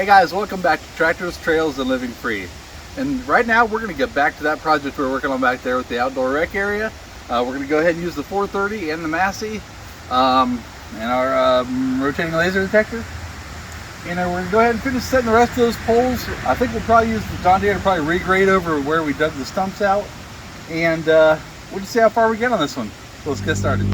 Hey guys, welcome back to Tractors, Trails, and Living Free. And right now we're going to get back to that project we're working on back there with the outdoor rec area. We're going to go ahead and use the 430 and the Massey and our rotating laser detector. And we're going to go ahead and finish setting the rest of those poles. I think we'll probably use the John Deere to probably regrade over where we dug the stumps out. And we'll just see how far we get on this one. So let's get started.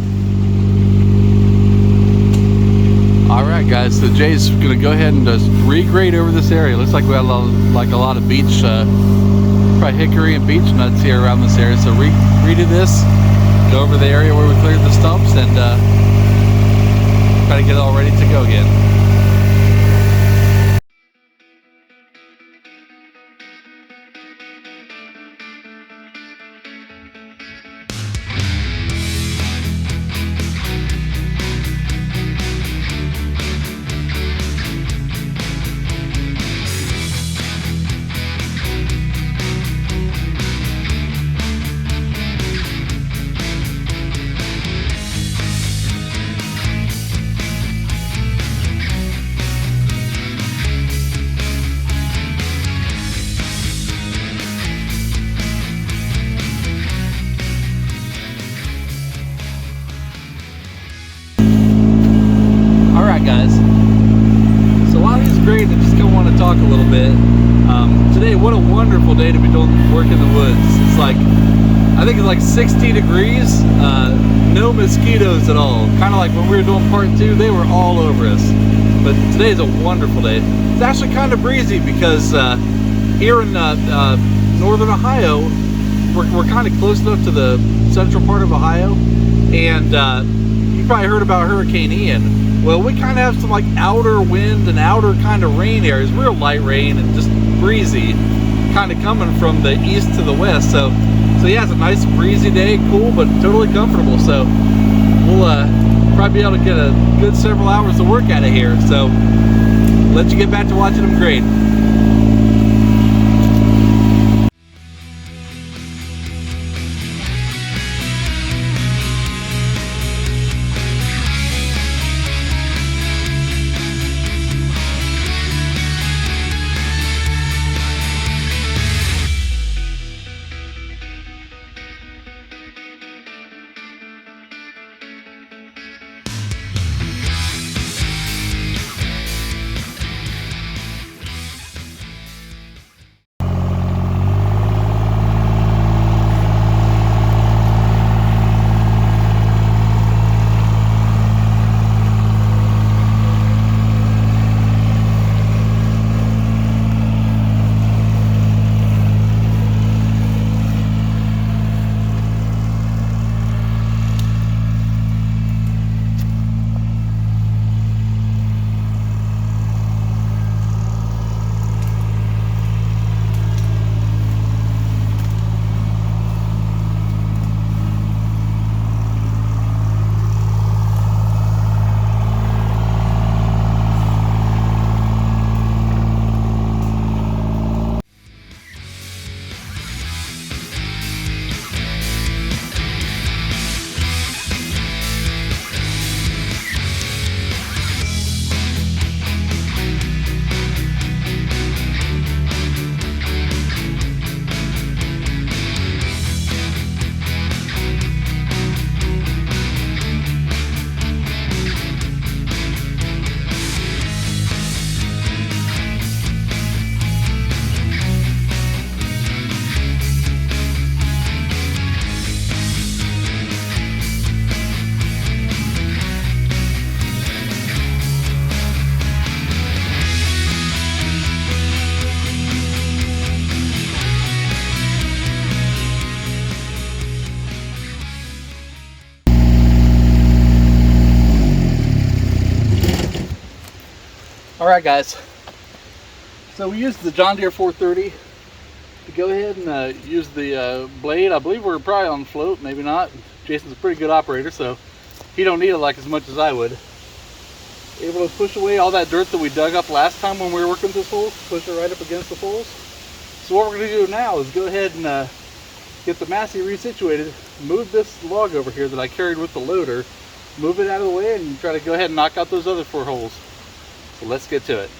Alright guys, so Jay's going to go ahead and just regrade over this area. Looks like we have a lot of beech, probably hickory and beech nuts here around this area. So redo this, go over the area where we cleared the stumps, and try to get it all ready to go again. Guys, so while he's grading, I just kind of want to talk a little bit. Today, what a wonderful day to be doing work in the woods. It's like, I think it's like 60 degrees, no mosquitoes at all. Kind of like when we were doing part 2, they were all over us. But today is a wonderful day. It's actually kind of breezy because here in northern Ohio, we're kind of close enough to the central part of Ohio, and you probably heard about Hurricane Ian. Well, we kind of have some like outer wind and outer kind of rain areas, real light rain and just breezy, kind of coming from the east to the west. So yeah, it's a nice breezy day, cool, but totally comfortable. So we'll probably be able to get a good several hours of work out of here. So let you get back to watching them grade. Alright guys, so we used the John Deere 430 to go ahead and use the blade. I believe we're probably on float, maybe not. Jason's a pretty good operator, so he don't need it like as much as I would. Able to push away all that dirt that we dug up last time when we were working with this hole, push it right up against the poles. So what we're going to do now is go ahead and get the Massey resituated, move this log over here that I carried with the loader, move it out of the way, and try to go ahead and knock out those other 4 holes. So let's get to it.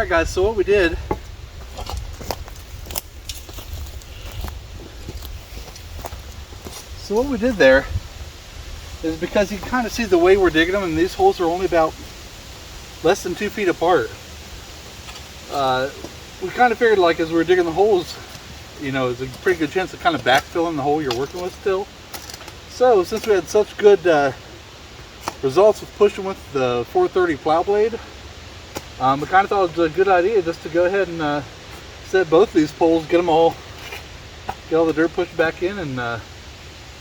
Alright guys, so what we did, there is, because you can kind of see the way we're digging them, and these holes are only about less than 2 feet apart. We kind of figured, like, as we were digging the holes, you know, there's a pretty good chance of kind of backfilling the hole you're working with still. So since we had such good results with pushing with the 430 plow blade, we kind of thought it was a good idea just to go ahead and set both these poles, get all the dirt pushed back in, and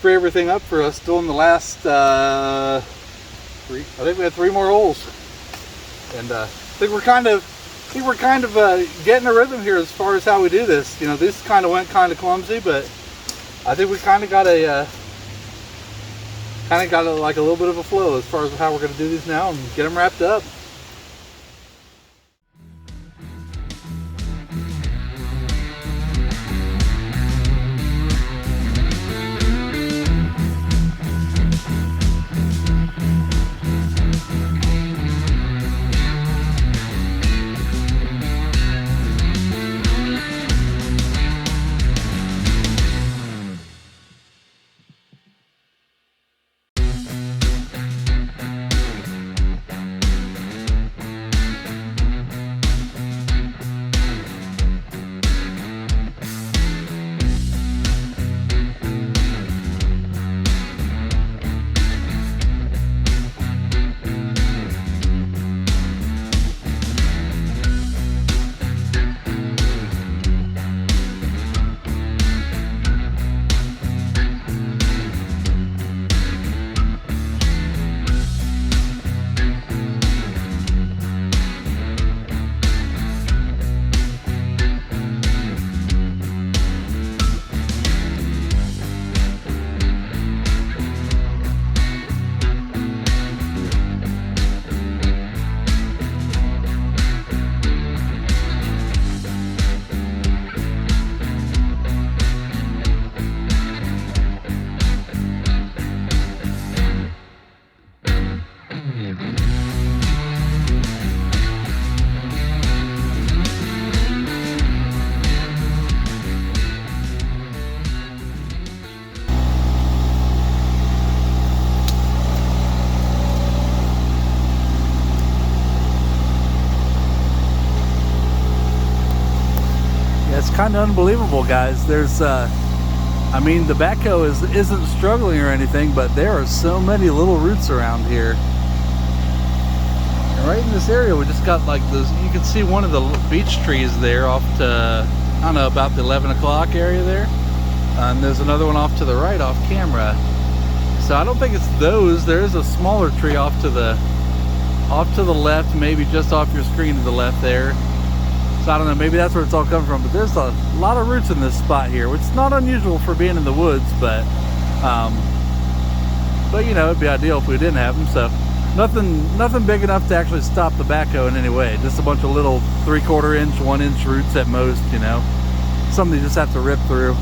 free everything up for us doing the last I think we had 3 more holes, and I think we're kind of getting a rhythm here as far as how we do this. You know, this kind of went kind of clumsy, but I think we kind of got like a little bit of a flow as far as how we're going to do these now and get them wrapped up. It's kind of unbelievable, guys. There's I mean, the backhoe isn't struggling or anything, but there are so many little roots around here. And right in this area, we just got like this. You can see one of the beech trees there off to, I don't know, about the 11 o'clock area there. And there's another one off to the right off camera. So I don't think it's those. There is a smaller tree off to the left, maybe just off your screen to the left there. So I don't know, maybe that's where it's all coming from, but there's a lot of roots in this spot here, which is not unusual for being in the woods, but you know, it'd be ideal if we didn't have them. So nothing big enough to actually stop the backhoe in any way. Just a bunch of little 3/4 inch, 1 inch roots at most, you know, something you just have to rip through.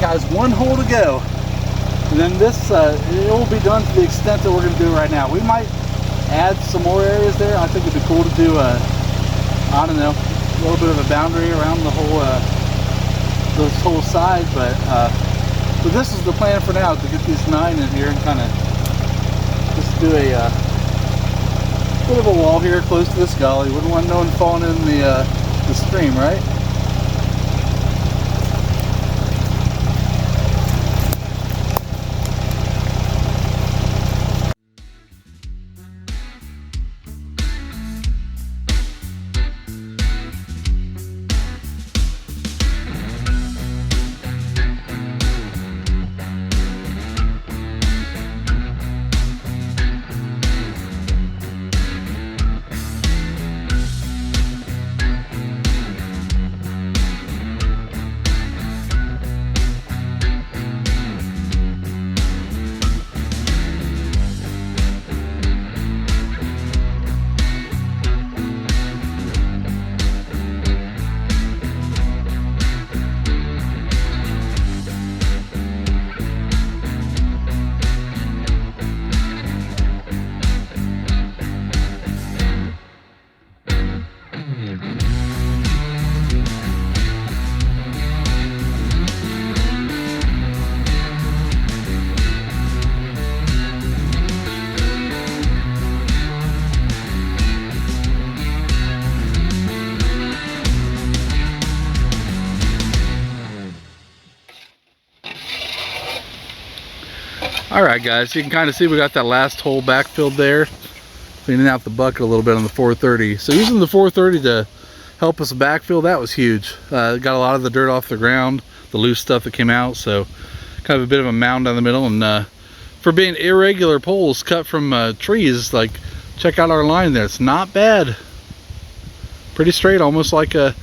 Guys, 1 hole to go, and then this it will be done to the extent that we're going to do right now. We might add some more areas there. I think it'd be cool to do I don't know, a little bit of a boundary around the whole this whole side, but this is the plan for now, to get these 9 in here and kind of just do a bit of a wall here close to this gully. Wouldn't want no one falling in the stream, right? All right, guys, you can kind of see we got that last hole backfilled there, cleaning out the bucket a little bit on the 430. So using the 430 to help us backfill, that was huge. Got a lot of the dirt off the ground, the loose stuff that came out, so kind of a bit of a mound down the middle. And for being irregular poles cut from trees, like, check out our line there. It's not bad. Pretty straight, almost like a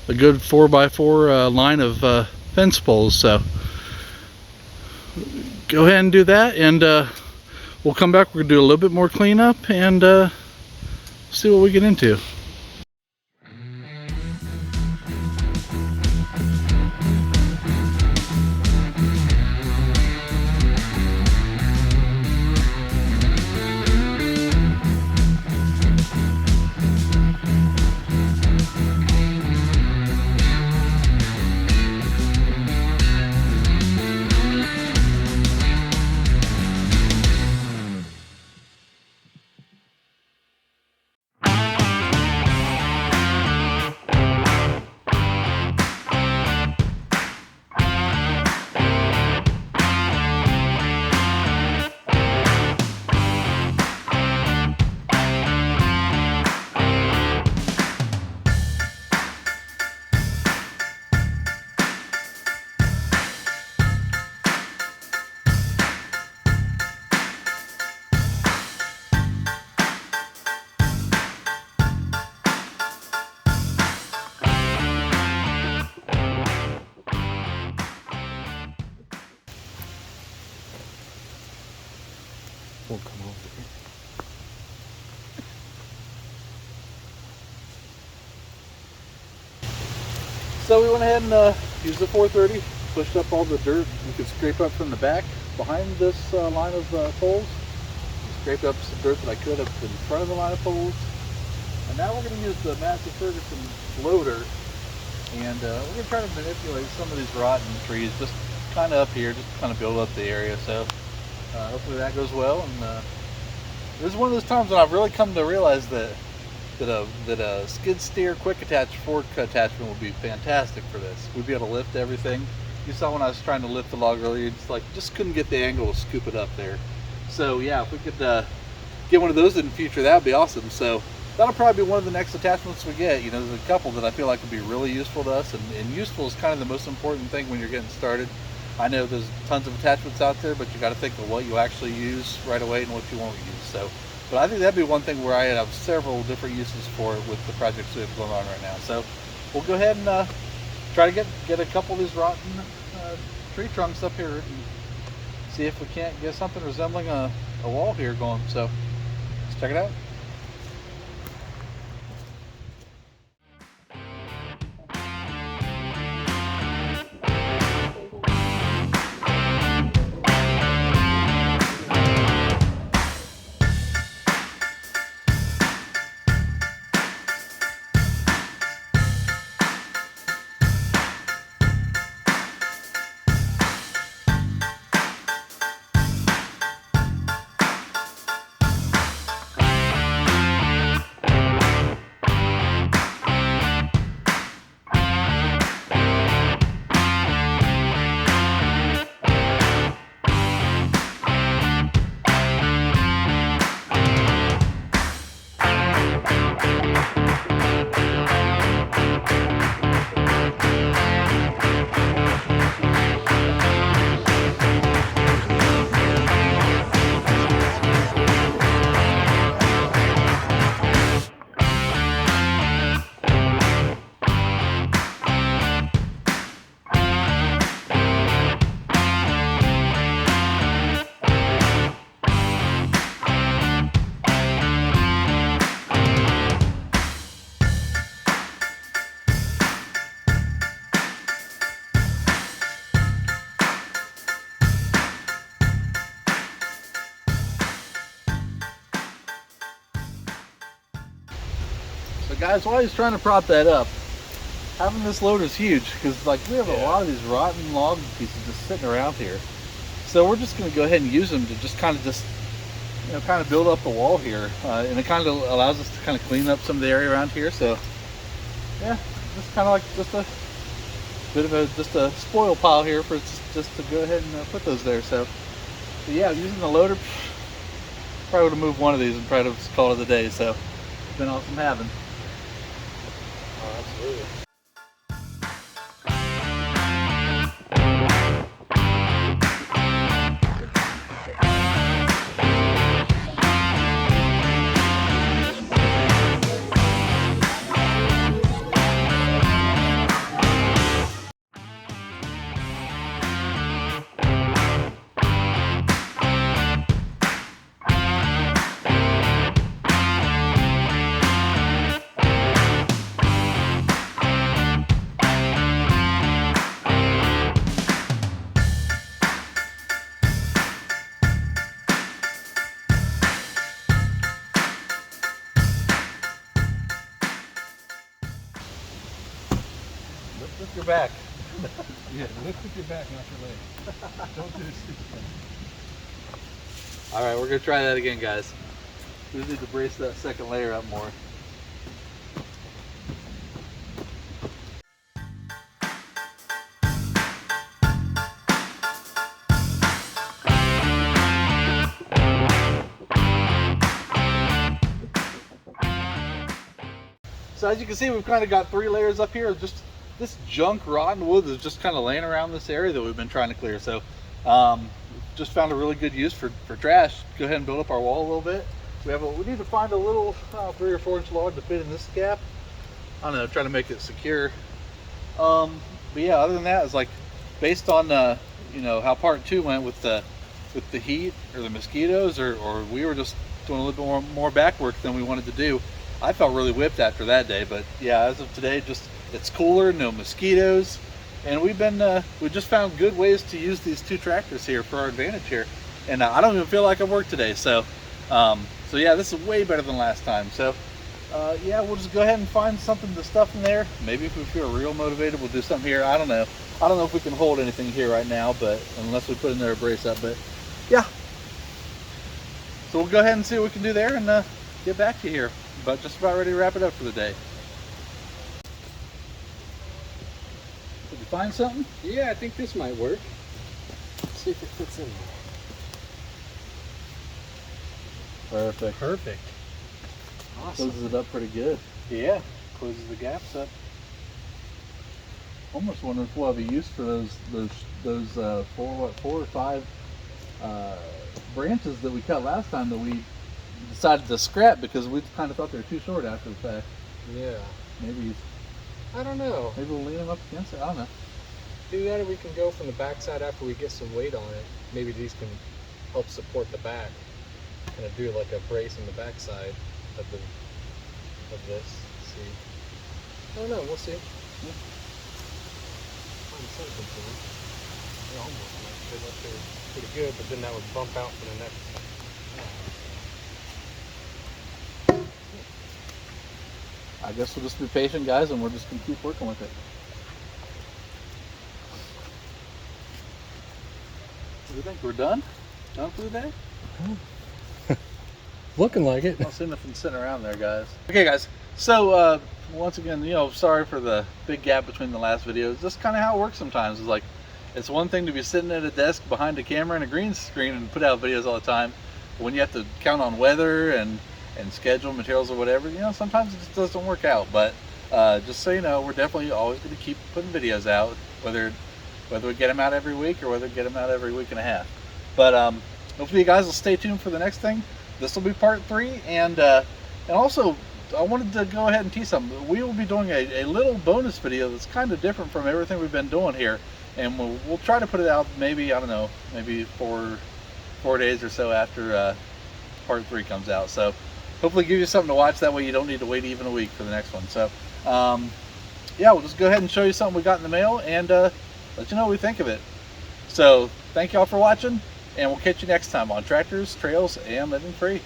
good 4x4 line of fence poles. So go ahead and do that, and we'll come back. We're gonna do a little bit more cleanup and see what we get into. We'll come over here. So we went ahead and used the 430, pushed up all the dirt we could scrape up from the back behind this line of poles. Scraped up some dirt that I could up in front of the line of poles. And now we're going to use the Massey Ferguson loader, and we're going to try to manipulate some of these rotten trees just kind of up here, just to kind of build up the area. So hopefully that goes well. And this is one of those times when I've really come to realize that a skid steer quick attach fork attachment would be fantastic for this. We'd be able to lift everything. You saw when I was trying to lift the log earlier, just couldn't get the angle to scoop it up there. So yeah, if we could get one of those in the future, that would be awesome. So that'll probably be one of the next attachments we get. You know, there's a couple that I feel like would be really useful to us, and useful is kind of the most important thing when you're getting started. I know there's tons of attachments out there, but you got to think of what you actually use right away and what you won't use. So, but I think that'd be one thing where I have several different uses for it with the projects we have going on right now. So we'll go ahead and try to get a couple of these rotten tree trunks up here and see if we can't get something resembling a wall here going. So let's check it out. So guys, while he's trying to prop that up, having this loader is huge because like we have a lot of these rotten log pieces just sitting around here. So we're just going to go ahead and use them to just kind of build up the wall here, and it kind of allows us to kind of clean up some of the area around here. So yeah, just kind of like just a bit of a spoil pile here for just to go ahead and put those there. So But yeah, using the loader, probably would have moved one of these and probably would have called it a day. So it's been awesome having. Oh, absolutely. Lift your back. Yeah, lift with your back, not your leg. Don't do this. All right, we're gonna try that again, guys. We need to brace that second layer up more. So as you can see, we've kind of got 3 layers up here. Just this junk rotten wood is just kind of laying around this area that we've been trying to clear. So just found a really good use for trash. Go ahead and build up our wall a little bit. We need to find a little 3 or 4 inch log to fit in this gap. I don't know, try to make it secure. But yeah, other than that, it's like based on you know, how part 2 went with the heat or the mosquitoes, or we were just doing a little bit more back work than we wanted to do. I felt really whipped after that day, but yeah, as of today, just it's cooler, no mosquitoes, and we just found good ways to use these 2 tractors here for our advantage here. And I don't even feel like I worked today, so so yeah, this is way better than last time. So yeah, we'll just go ahead and find something to stuff in there. Maybe if we feel real motivated, we'll do something here. I don't know if we can hold anything here right now, but unless we put in there a brace up. But yeah, so we'll go ahead and see what we can do there and get back to you here. But just about ready to wrap it up for the day. Did you find something? Yeah, I think this might work. Let's see if it fits in there. Perfect. Perfect. Awesome. Closes it up pretty good. Yeah, closes the gaps up. Almost wonder if we'll have a use for those 4 or 5 branches that we cut last time that we decided to scrap because we kind of thought they were too short after the fact. Yeah. Maybe I don't know. Maybe we'll lean them up against it. I don't know. Do that, or we can go from the backside after we get some weight on it. Maybe these can help support the back. Kind of do like a brace on the backside of this. Let's see. I don't know. We'll see. Yeah. Find something for them. They almost might fit up there pretty good, but then that would bump out for the next. I guess we'll just be patient, guys, and we're just gonna keep working with it. What do you think? We're done? Done for the day? Looking like it. I'll see nothing sitting around there, guys. Okay, guys. So once again, you know, sorry for the big gap between the last videos. Just kind of how it works sometimes. It's like it's one thing to be sitting at a desk behind a camera and a green screen and put out videos all the time. When you have to count on weather and schedule materials or whatever, you know, sometimes it just doesn't work out. But just so you know, we're definitely always going to keep putting videos out, whether we get them out every week or whether we get them out every week and a half. But hopefully you guys will stay tuned for the next thing. This will be part 3, and also I wanted to go ahead and tease something. We will be doing a little bonus video that's kind of different from everything we've been doing here, and we'll try to put it out maybe, I don't know, maybe 4 days or so after part 3 comes out. So hopefully give you something to watch. That way you don't need to wait even a week for the next one. So yeah, we'll just go ahead and show you something we got in the mail and let you know what we think of it. So thank y'all for watching, and we'll catch you next time on Tractors, Trails, and Living Free.